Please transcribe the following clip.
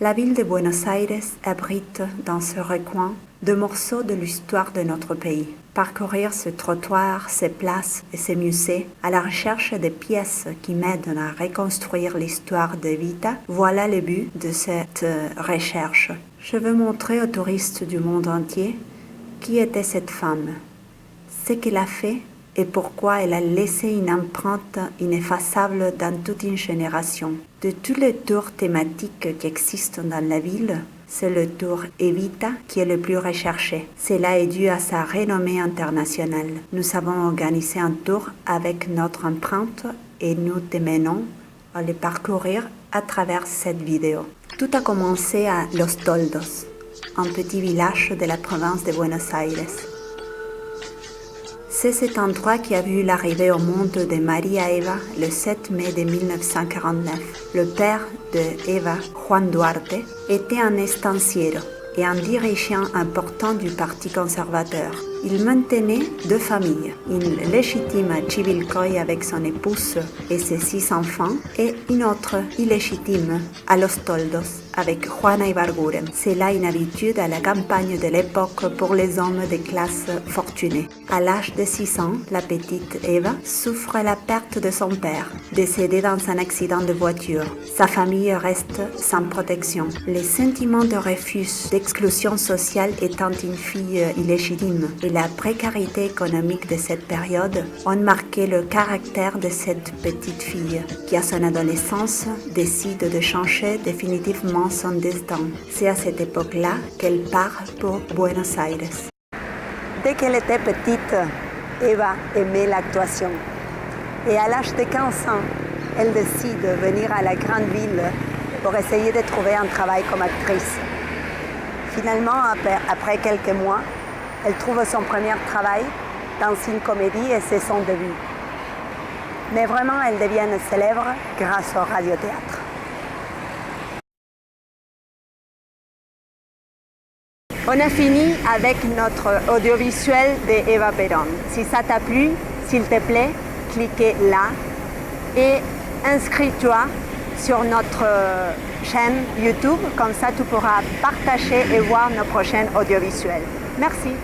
La ville de Buenos Aires abrite dans ce recoin deux morceaux de l'histoire de notre pays. Parcourir ce trottoir, ces places et ces musées à la recherche des pièces qui m'aident à reconstruire l'histoire de Evita, voilà le but de cette recherche. Je veux montrer aux touristes du monde entier qui était cette femme, ce qu'elle a fait et pourquoi elle a laissé une empreinte ineffaçable dans toute une génération. De tous les tours thématiques qui existent dans la ville, c'est le tour Evita qui est le plus recherché. Cela est dû à sa renommée internationale. Nous avons organisé un tour avec notre empreinte et nous t'amenons à le parcourir à travers cette vidéo. Tout a commencé à Los Toldos, un petit village de la province de Buenos Aires. C'est cet endroit qui a vu l'arrivée au monde de Maria Eva le 7 mai de 1949. Le père de Eva, Juan Duarte, était un estanciero et un dirigeant important du Parti conservateur. Il maintenait deux familles, une légitime à Chivilcoy avec son épouse et ses 6 enfants, et une autre illégitime à Los Toldos avec Juana Ibarguren. C'est là une habitude à la campagne de l'époque pour les hommes de classe fortunée. À l'âge de 6 ans, la petite Eva souffre la perte de son père, décédé dans un accident de voiture. Sa famille reste sans protection. Les sentiments de refus, d'exclusion sociale étant une fille illégitime et la précarité économique de cette période ont marqué le caractère de cette petite fille qui, à son adolescence, décide de changer définitivement son destin. C'est à cette époque-là qu'elle part pour Buenos Aires. Dès qu'elle était petite, Eva aimait l'actuation. Et à l'âge de 15 ans, elle décide de venir à la grande ville pour essayer de trouver un travail comme actrice. Finalement, après quelques mois, elle trouve son premier travail dans une comédie et c'est son début. Mais vraiment, elle devient célèbre grâce au radiothéâtre. On a fini avec notre audiovisuel de Eva Perón. Si ça t'a plu, s'il te plaît, cliquez là et inscris-toi sur notre chaîne YouTube. Comme ça, tu pourras partager et voir nos prochains audiovisuels. Merci.